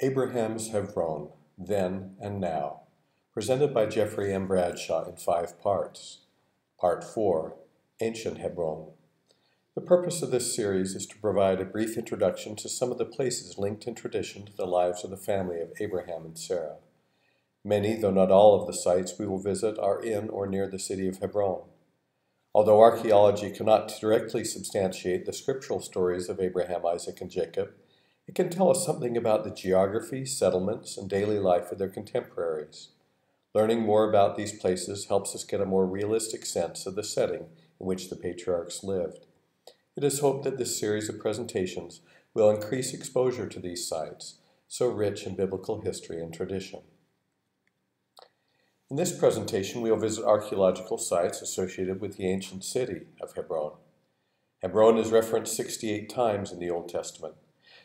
Abraham's Hebron, Then and Now, presented by Jeffrey M. Bradshaw in 5 parts. Part 4, Ancient Hebron. The purpose of this series is to provide a brief introduction to some of the places linked in tradition to the lives of the family of Abraham and Sarah. Many, though not all, of the sites we will visit are in or near the city of Hebron. Although archaeology cannot directly substantiate the scriptural stories of Abraham, Isaac, and Jacob, it can tell us something about the geography, settlements, and daily life of their contemporaries. Learning more about these places helps us get a more realistic sense of the setting in which the patriarchs lived. It is hoped that this series of presentations will increase exposure to these sites, so rich in biblical history and tradition. In this presentation, we will visit archaeological sites associated with the ancient city of Hebron. Hebron is referenced 68 times in the Old Testament.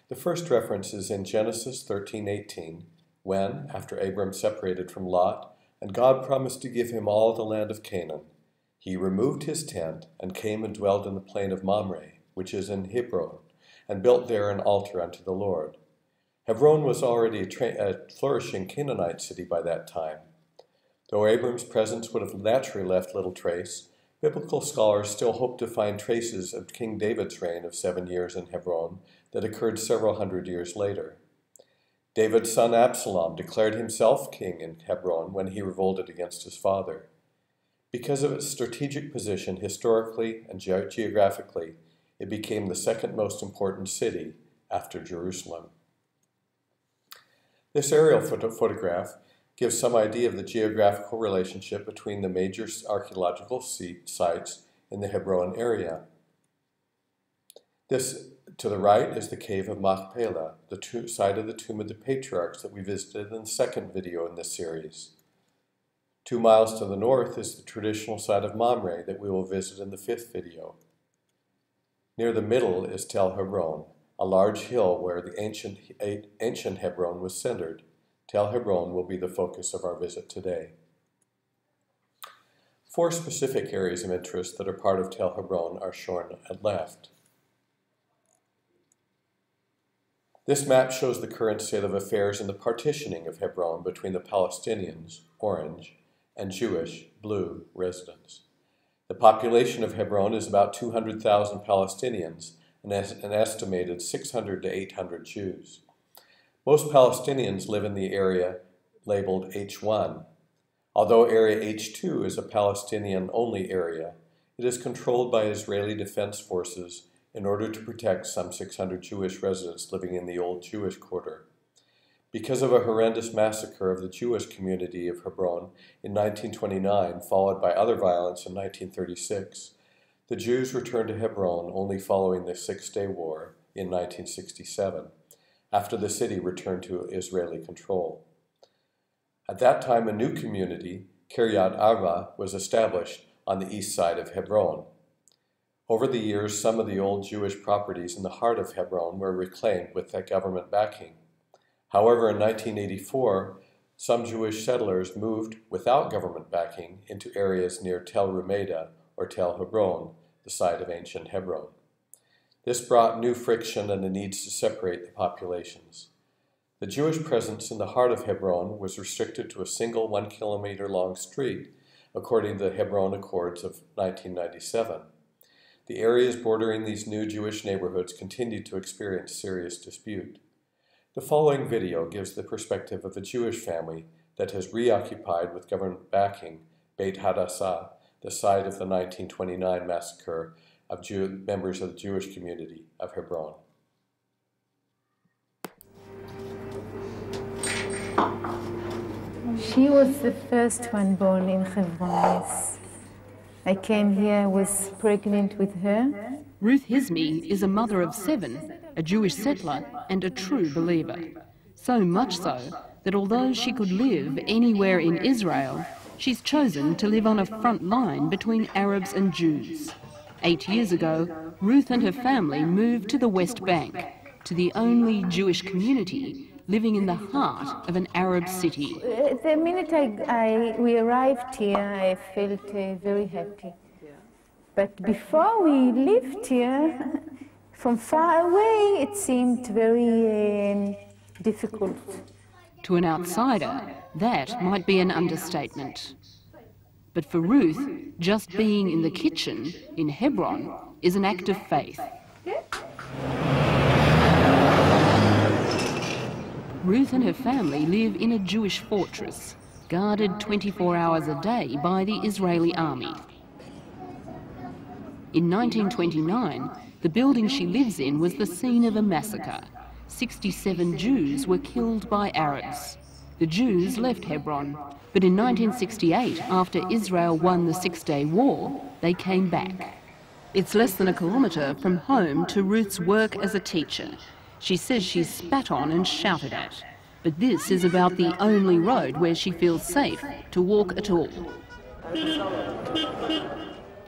The first reference is in Genesis 13:18, when, after Abram separated from Lot, and God promised to give him all the land of Canaan, he removed his tent and came and dwelt in the plain of Mamre, which is in Hebron, and built there an altar unto the Lord. Hebron was already a flourishing Canaanite city by that time. Though Abram's presence would have naturally left little trace, biblical scholars still hope to find traces of King David's reign of 7 years in Hebron that occurred several hundred years later. David's son Absalom declared himself king in Hebron when he revolted against his father. Because of its strategic position historically and geographically, it became the second most important city after Jerusalem. This aerial photograph gives some idea of the geographical relationship between the major archaeological sites in the Hebron area. This to the right is the cave of Machpelah, the site of the tomb of the patriarchs that we visited in the second video in this series. 2 miles to the north is the traditional site of Mamre that we will visit in the 5th video. Near the middle is Tel Hebron, a large hill where the ancient Hebron was centered. Tel Hebron will be the focus of our visit today. 4 specific areas of interest that are part of Tel Hebron are shown at left. This map shows the current state of affairs in the partitioning of Hebron between the Palestinians, orange, and Jewish, blue, residents. The population of Hebron is about 200,000 Palestinians and an estimated 600 to 800 Jews. Most Palestinians live in the area labeled H1. Although Area H2 is a Palestinian-only area, it is controlled by Israeli Defense Forces in order to protect some 600 Jewish residents living in the old Jewish quarter. Because of a horrendous massacre of the Jewish community of Hebron in 1929, followed by other violence in 1936, the Jews returned to Hebron only following the Six-Day War in 1967, after the city returned to Israeli control. At that time, a new community, Kiryat Arba, was established on the east side of Hebron. Over the years, some of the old Jewish properties in the heart of Hebron were reclaimed with that government backing. However, in 1984, some Jewish settlers moved without government backing into areas near Tel Rumeida or Tel Hebron, the site of ancient Hebron. This brought new friction and the needs to separate the populations. The Jewish presence in the heart of Hebron was restricted to a single 1-kilometer-long street, according to the Hebron Accords of 1997. The areas bordering these new Jewish neighborhoods continued to experience serious dispute. The following video gives the perspective of a Jewish family that has reoccupied with government backing Beit Hadassah, the site of the 1929 massacre of members of the Jewish community of Hebron. She was the first one born in Hebron. I came here, was pregnant with her. Ruth Hisme is a mother of 7, a Jewish settler and a true believer. So much so that although she could live anywhere in Israel, she's chosen to live on a front line between Arabs and Jews. 8 years ago, Ruth and her family moved to the West Bank, to the only Jewish community living in the heart of an Arab city. The minute we arrived here, I felt very happy. But before we lived here, from far away, it seemed very difficult. To an outsider, that might be an understatement. But for Ruth, just being in the kitchen in Hebron is an act of faith. Ruth and her family live in a Jewish fortress, guarded 24 hours a day by the Israeli army. In 1929, the building she lives in was the scene of a massacre. 67 Jews were killed by Arabs. The Jews left Hebron, but in 1968, after Israel won the Six-Day War, they came back. It's less than a kilometre from home to Ruth's work as a teacher. She says she's spat on and shouted at. But this is about the only road where she feels safe to walk at all.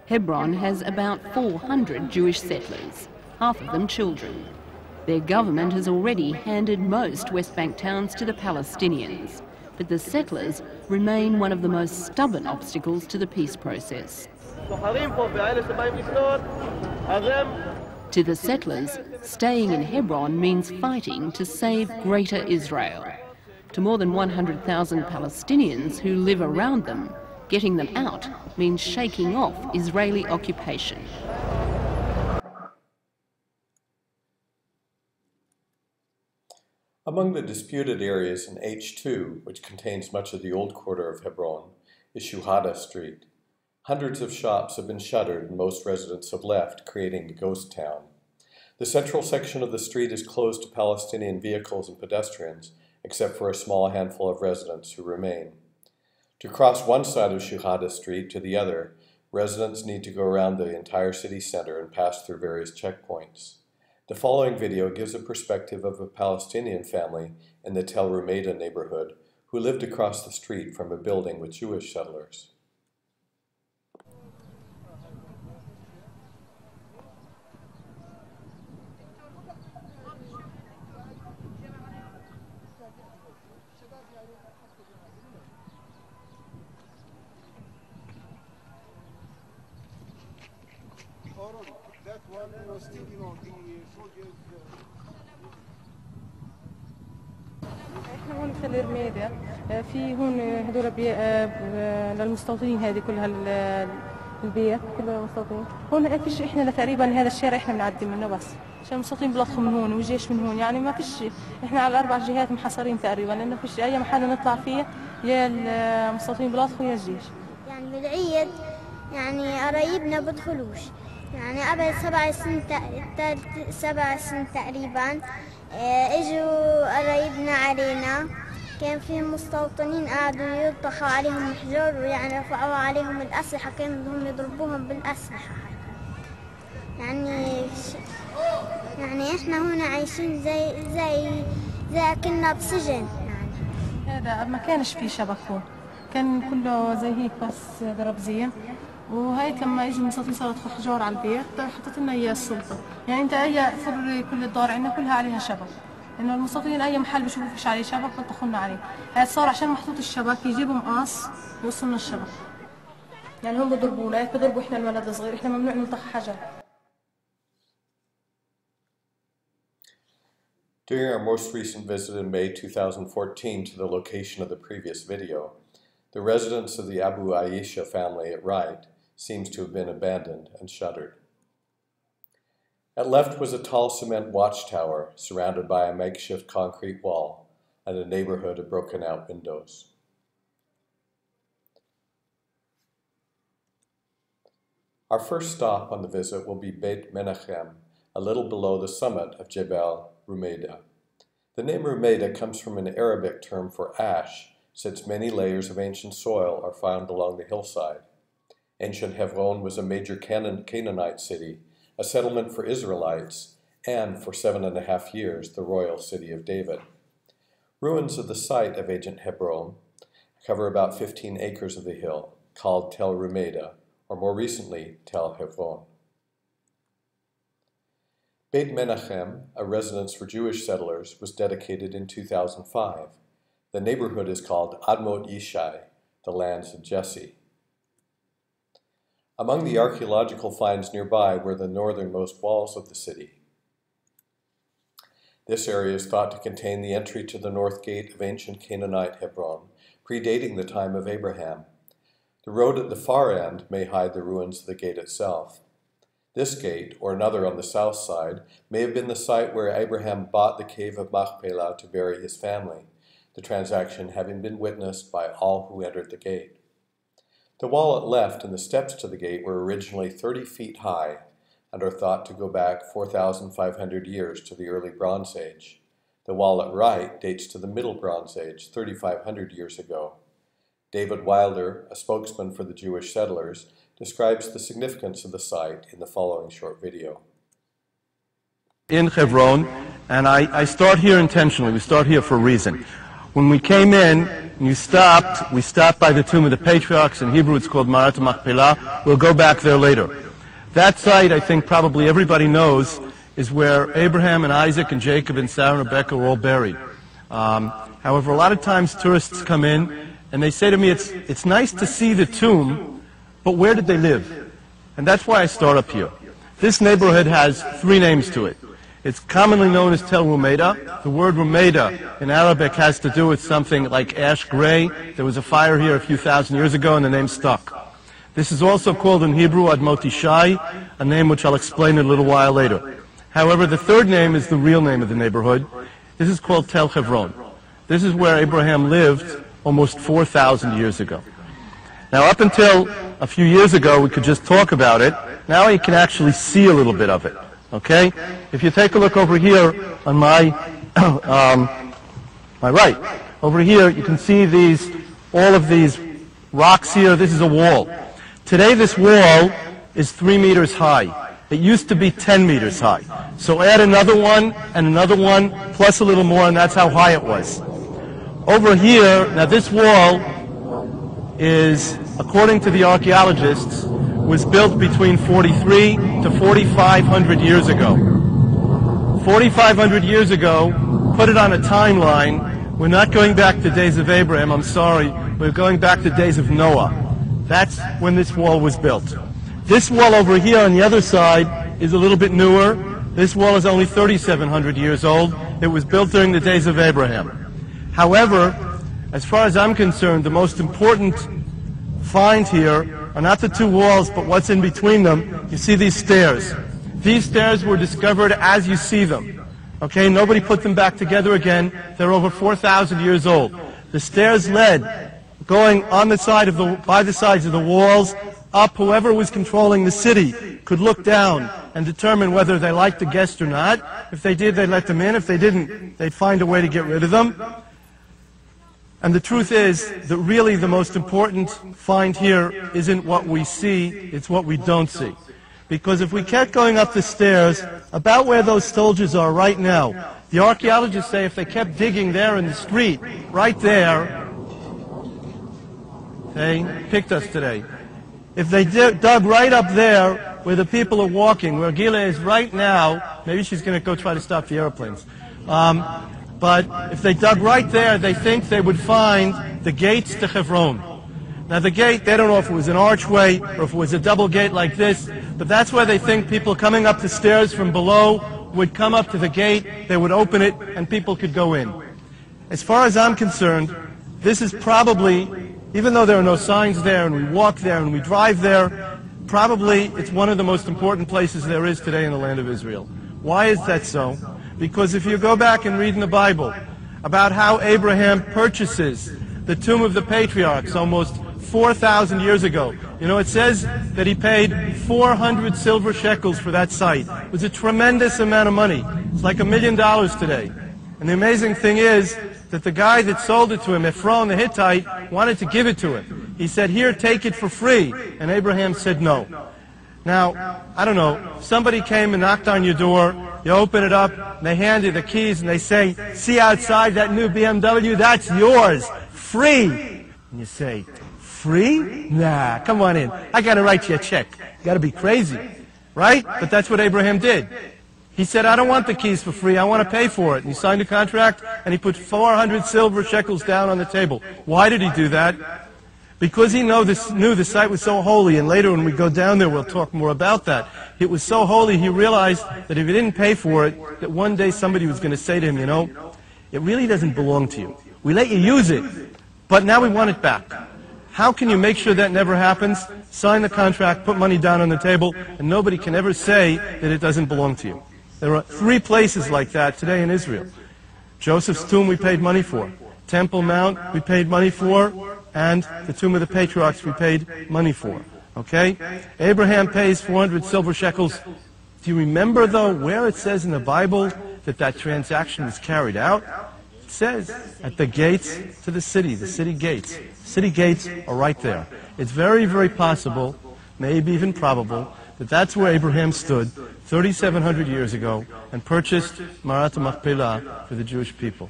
Hebron has about 400 Jewish settlers, half of them children. Their government has already handed most West Bank towns to the Palestinians, but the settlers remain one of the most stubborn obstacles to the peace process. To the settlers, staying in Hebron means fighting to save Greater Israel. To more than 100,000 Palestinians who live around them, getting them out means shaking off Israeli occupation. Among the disputed areas in H2, which contains much of the old quarter of Hebron, is Shuhada Street. Hundreds of shops have been shuttered and most residents have left, creating a ghost town. The central section of the street is closed to Palestinian vehicles and pedestrians, except for a small handful of residents who remain. To cross one side of Shuhada Street to the other, residents need to go around the entire city center and pass through various checkpoints. The following video gives a perspective of a Palestinian family in the Tel Rumeida neighborhood who lived across the street from a building with Jewish settlers. احنا هون في تل رميدا في هون هدول للمستوطنين هذه كلها البيت كلها للمستوطنين هون فيش احنا تقريبا هذا الشارع احنا بنعدي منه بس عشان المستوطنين بيلطخوا من هون والجيش من هون يعني ما فيش احنا على الاربع جهات محاصرين تقريبا لانه فيش اي محل نطلع فيه يا المستوطنين بيلطخوا يا الجيش. يعني بالعيد يعني قرايبنا بدخلوش يعني قبل 7 سنين تقريبا اجوا قرايبنا علينا كان في مستوطنين قعدوا يلطخوا عليهم حجار ويعني رفعوا عليهم الأسلحة كانوا بدهم يضربوهم بالأسلحة يعني احنا هنا عايشين زي كنا بسجن يعني. هذا ما كانش في شبك هون كان كله زي هيك بس دربزين وهيك لما اجوا المستوطنين صاروا يدخلوا حجار على البيت حطت لنا اياه السلطه يعني انت اي فر كل الدار عندنا كلها عليها شبك انه المستوطنين اي محل بيشوفوا فيش عليه شبك بيطخوا لنا عليه هذا صار عشان محطوط الشبك يجيبوا مقص يوصلنا الشبك يعني هم بضربونا هيك بضربوا احنا الولد الصغير احنا ممنوع نلطخ حجر. During our most recent visit in May 2014 to the location of the previous video, the residence of the Abu Aisha family at right seems to have been abandoned and shuttered. At left was a tall cement watchtower surrounded by a makeshift concrete wall and a neighborhood of broken-out windows. Our first stop on the visit will be Beit Menachem, a little below the summit of Jebel Rumeida. The name Rumeida comes from an Arabic term for ash, since many layers of ancient soil are found along the hillside. Ancient Hebron was a major Canaanite city, a settlement for Israelites, and for 7.5 years the royal city of David. Ruins of the site of ancient Hebron cover about 15 acres of the hill, called Tel Rumeida, or more recently, Tel Hebron. Beit Menachem, a residence for Jewish settlers, was dedicated in 2005. The neighborhood is called Admot Yishai, the lands of Jesse. Among the archaeological finds nearby were the northernmost walls of the city. This area is thought to contain the entry to the north gate of ancient Canaanite Hebron, predating the time of Abraham. The road at the far end may hide the ruins of the gate itself. This gate, or another on the south side, may have been the site where Abraham bought the cave of Machpelah to bury his family, the transaction having been witnessed by all who entered the gate. The wall at left and the steps to the gate were originally 30 feet high and are thought to go back 4,500 years to the early Bronze Age. The wall at right dates to the Middle Bronze Age, 3,500 years ago. David Wilder, a spokesman for the Jewish settlers, describes the significance of the site in the following short video. In Hebron, and I start here intentionally. We start here for a reason. When we came in, and we stopped by the tomb of the patriarchs. In Hebrew it's called Marat Machpelah. We'll go back there later. That site, I think probably everybody knows, is where Abraham and Isaac and Jacob and Sarah and Rebecca were all buried. However, a lot of times tourists come in and they say to me, it's nice to see the tomb, but where did they live? And that's why I start up here. This neighborhood has 3 names to it. It's commonly known as Tel Rumeida. The word Rumeida in Arabic has to do with something like ash gray. There was a fire here a few thousand years ago and the name stuck. This is also called in Hebrew Admot Ishai, a name which I'll explain in a little while later. However, the 3rd name is the real name of the neighborhood. This is called Tel Hebron. This is where Abraham lived almost 4,000 years ago. Now, up until a few years ago, we could just talk about it. Now you can actually see a little bit of it. Okay? If you take a look over here on my right, over here you can see all of these rocks here. This is a wall. Today this wall is 3 meters high. It used to be 10 meters high. So add another one and another one plus a little more, and that's how high it was. Over here, now this wall is, according to the archaeologists, was built between 43 to 4,500 years ago. 4,500 years ago, put it on a timeline, we're not going back to the days of Abraham, I'm sorry, we're going back to the days of Noah. That's when this wall was built. This wall over here on the other side is a little bit newer. This wall is only 3,700 years old. It was built during the days of Abraham. However, as far as I'm concerned, the most important find here are not the 2 walls, but what's in between them. You see these stairs. These stairs were discovered as you see them. Okay, nobody put them back together again. They're over 4,000 years old. The stairs led, going on the side of by the sides of the walls, up. Whoever was controlling the city could look down and determine whether they liked the guest or not. If they did, they'd let them in. If they didn't, they'd find a way to get rid of them. And the truth is that really the most important find here isn't what we see, it's what we don't see. Because if we kept going up the stairs, about where those soldiers are right now, the archaeologists say if they kept digging there in the street, right there, they picked us today. If they dug right up there where the people are walking, where Gila is right now, maybe she's going to go try to stop the airplanes. But if they dug right there, they think they would find the gates to Hebron. Now the gate, they don't know if it was an archway or if it was a double gate like this, but that's where they think people coming up the stairs from below would come up to the gate, they would open it, and people could go in. As far as I'm concerned, this is probably, even though there are no signs there and we walk there and we drive there, probably it's one of the most important places there is today in the land of Israel. Why is that so? Because if you go back and read in the Bible about how Abraham purchases the tomb of the patriarchs almost 4,000 years ago, you know, it says that he paid 400 silver shekels for that site. It was a tremendous amount of money. It's like $1 million today. And the amazing thing is that the guy that sold it to him, Ephron the Hittite, wanted to give it to him. He said, here, take it for free. And Abraham said no. Now, I don't know, somebody came and knocked on your door, you open it up, and they hand you the keys, and they say, see outside that new BMW? That's yours, free. And you say, free? Nah, come on in. I got to write you a check. You got to be crazy, right? But that's what Abraham did. He said, I don't want the keys for free, I want to pay for it. And he signed a contract, and he put 400 silver shekels down on the table. Why did he do that? Because he knew the site was so holy, and later when we go down there we'll talk more about that. It was so holy he realized that if he didn't pay for it, that one day somebody was going to say to him, you know, it really doesn't belong to you. We let you use it, but now we want it back. How can you make sure that never happens? Sign the contract, put money down on the table, and nobody can ever say that it doesn't belong to you. There are 3 places like that today in Israel. Joseph's tomb we paid money for. Temple Mount we paid money for. And the tomb of the patriarchs we paid money for. Okay? Abraham pays 400 silver shekels. Do you remember, though, where it says in the Bible that that transaction was carried out? It says at the gates to the city gates. City gates are right there. It's very, very possible, maybe even probable, that that's where Abraham stood 3,700 years ago and purchased Marat Machpelah for the Jewish people.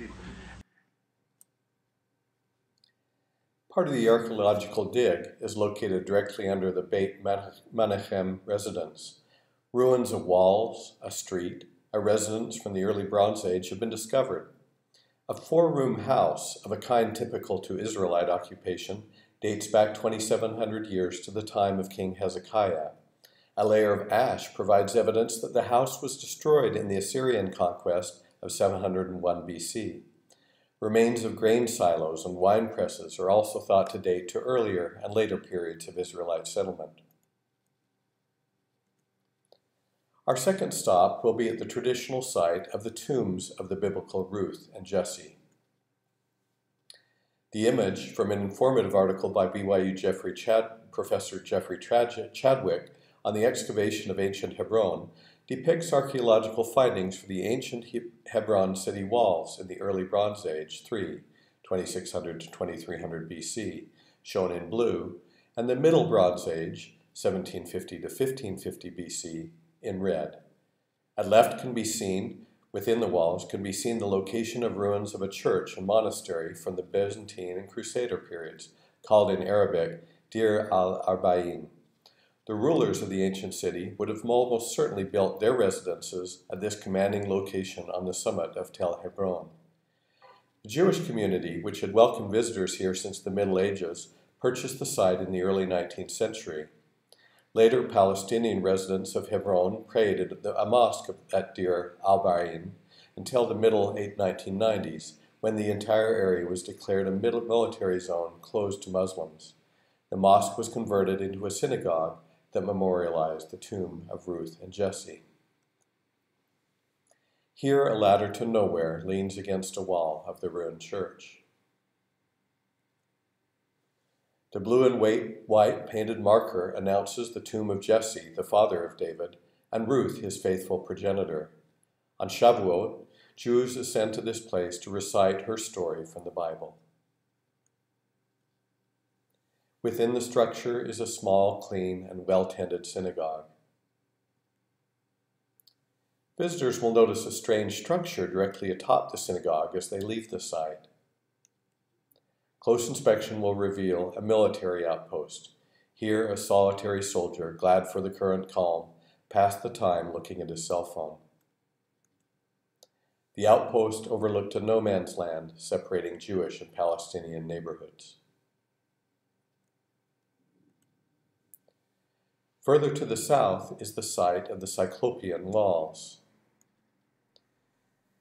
Part of the archaeological dig is located directly under the Beit Menachem residence. Ruins of walls, a street, a residence from the early Bronze Age have been discovered. A 4-room house of a kind typical to Israelite occupation dates back 2,700 years to the time of King Hezekiah. A layer of ash provides evidence that the house was destroyed in the Assyrian conquest of 701 BC. Remains of grain silos and wine presses are also thought to date to earlier and later periods of Israelite settlement. Our second stop will be at the traditional site of the tombs of the biblical Ruth and Jesse. The image from an informative article by BYU Professor Jeffrey Chadwick on the excavation of ancient Hebron depicts archaeological findings for the ancient Hebron city walls in the early Bronze Age, 2600 to 2300 BC, shown in blue, and the Middle Bronze Age, 1750 to 1550 BC, in red. At left can be seen, within the walls, can be seen the location of ruins of a church and monastery from the Byzantine and Crusader periods, called in Arabic Dir al-Arba'in. The rulers of the ancient city would have almost certainly built their residences at this commanding location on the summit of Tel Hebron. The Jewish community, which had welcomed visitors here since the Middle Ages, purchased the site in the early 19th century. Later, Palestinian residents of Hebron prayed at a mosque at Dir al-Arba'in until the middle 1990s, when the entire area was declared a military zone closed to Muslims. The mosque was converted into a synagogue that memorialized the tomb of Ruth and Jesse. Here, a ladder to nowhere leans against a wall of the ruined church. The blue and white painted marker announces the tomb of Jesse, the father of David, and Ruth, his faithful progenitor. On Shavuot, Jews ascend to this place to recite her story from the Bible. Within the structure is a small, clean, and well-tended synagogue. Visitors will notice a strange structure directly atop the synagogue as they leave the site. Close inspection will reveal a military outpost. Here, a solitary soldier, glad for the current calm, passed the time looking at his cell phone. The outpost overlooked a no-man's land separating Jewish and Palestinian neighborhoods. Further to the south is the site of the Cyclopean walls.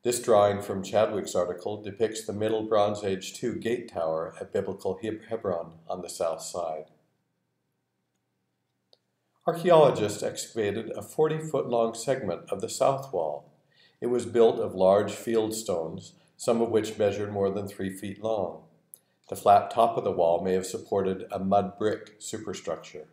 This drawing from Chadwick's article depicts the Middle Bronze Age II gate tower at biblical Hebron on the south side. Archaeologists excavated a 40-foot-long segment of the south wall. It was built of large field stones, some of which measured more than 3 feet long. The flat top of the wall may have supported a mud brick superstructure.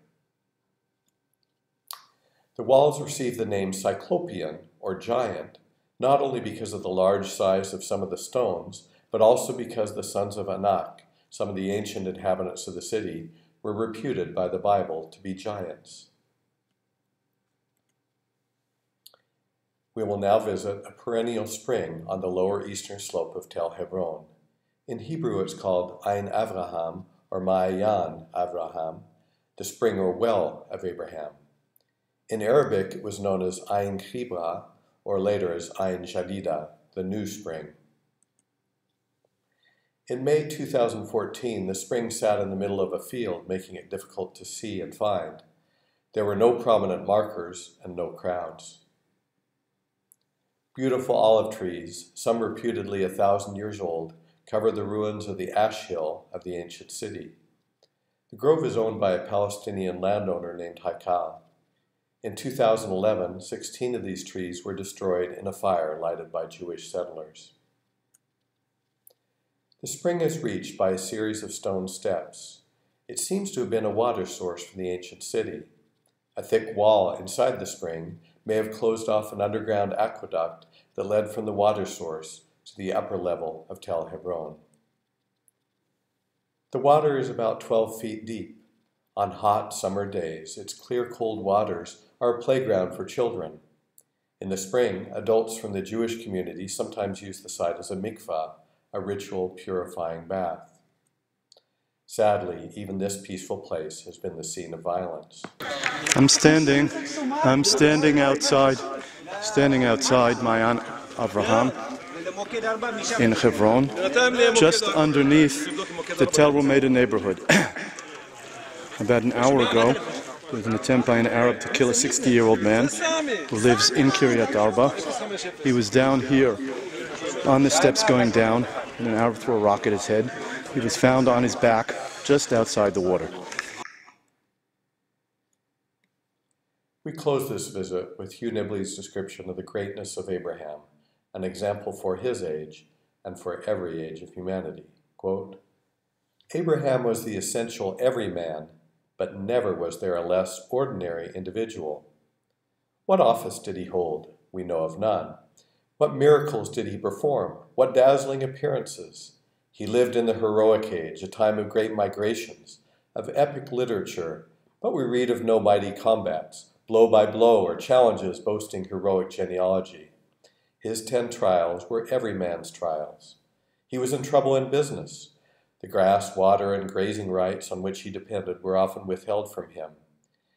The walls received the name Cyclopean, or giant, not only because of the large size of some of the stones, but also because the sons of Anak, some of the ancient inhabitants of the city, were reputed by the Bible to be giants. We will now visit a perennial spring on the lower eastern slope of Tel Hebron. In Hebrew it's called Ein Avraham, or Ma'ayan Avraham, the spring or well of Abraham. In Arabic it was known as Ein Khibra, or later as Ein Jadida, the new spring. In May 2014, the spring sat in the middle of a field, making it difficult to see and find. There were no prominent markers and no crowds. Beautiful olive trees, some reputedly 1,000 years old, cover the ruins of the ash hill of the ancient city. The grove is owned by a Palestinian landowner named Haikal. In 2011, 16 of these trees were destroyed in a fire lighted by Jewish settlers. The spring is reached by a series of stone steps. It seems to have been a water source for the ancient city. A thick wall inside the spring may have closed off an underground aqueduct that led from the water source to the upper level of Tel Hebron. The water is about 12 feet deep. On hot summer days, its clear, cold waters are a playground for children. In the spring, adults from the Jewish community sometimes use the site as a mikvah, a ritual purifying bath. Sadly, even this peaceful place has been the scene of violence. I'm standing outside my aunt Avraham in Hebron, just underneath the Tel Rumeida neighborhood. About an hour ago, there was an attempt by an Arab to kill a 60-year-old man who lives in Kiryat Arba. He was down here on the steps going down, and an Arab threw a rock at his head. He was found on his back just outside the water. We close this visit with Hugh Nibley's description of the greatness of Abraham, an example for his age and for every age of humanity. Quote, "Abraham was the essential everyman, but never was there a less ordinary individual. What office did he hold? We know of none. What miracles did he perform? What dazzling appearances? He lived in the heroic age, a time of great migrations, of epic literature, but we read of no mighty combats, blow by blow, or challenges boasting heroic genealogy. His 10 trials were every man's trials. He was in trouble in business. The grass, water, and grazing rights on which he depended were often withheld from him.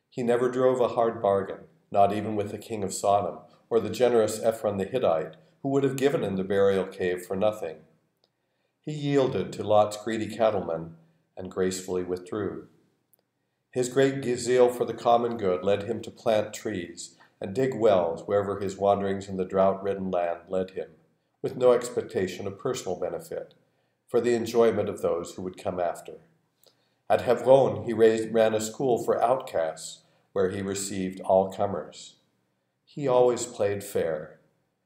He never drove a hard bargain, not even with the king of Sodom, or the generous Ephron the Hittite, who would have given him the burial cave for nothing. He yielded to Lot's greedy cattlemen and gracefully withdrew. His great zeal for the common good led him to plant trees and dig wells wherever his wanderings in the drought-ridden land led him, with no expectation of personal benefit, for the enjoyment of those who would come after. At Hebron, he ran a school for outcasts, where he received all comers. He always played fair.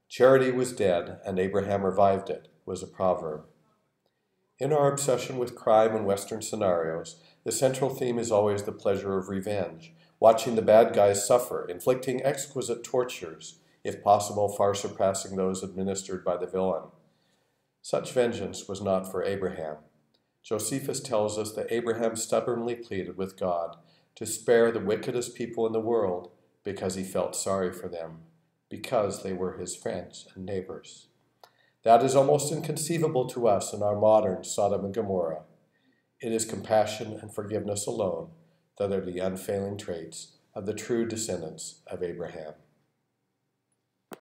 Charity was dead, and Abraham revived it, was a proverb. In our obsession with crime and Western scenarios, the central theme is always the pleasure of revenge, watching the bad guys suffer, inflicting exquisite tortures, if possible far surpassing those administered by the villain. Such vengeance was not for Abraham. Josephus tells us that Abraham stubbornly pleaded with God to spare the wickedest people in the world because he felt sorry for them, because they were his friends and neighbors. That is almost inconceivable to us in our modern Sodom and Gomorrah. It is compassion and forgiveness alone that are the unfailing traits of the true descendants of Abraham.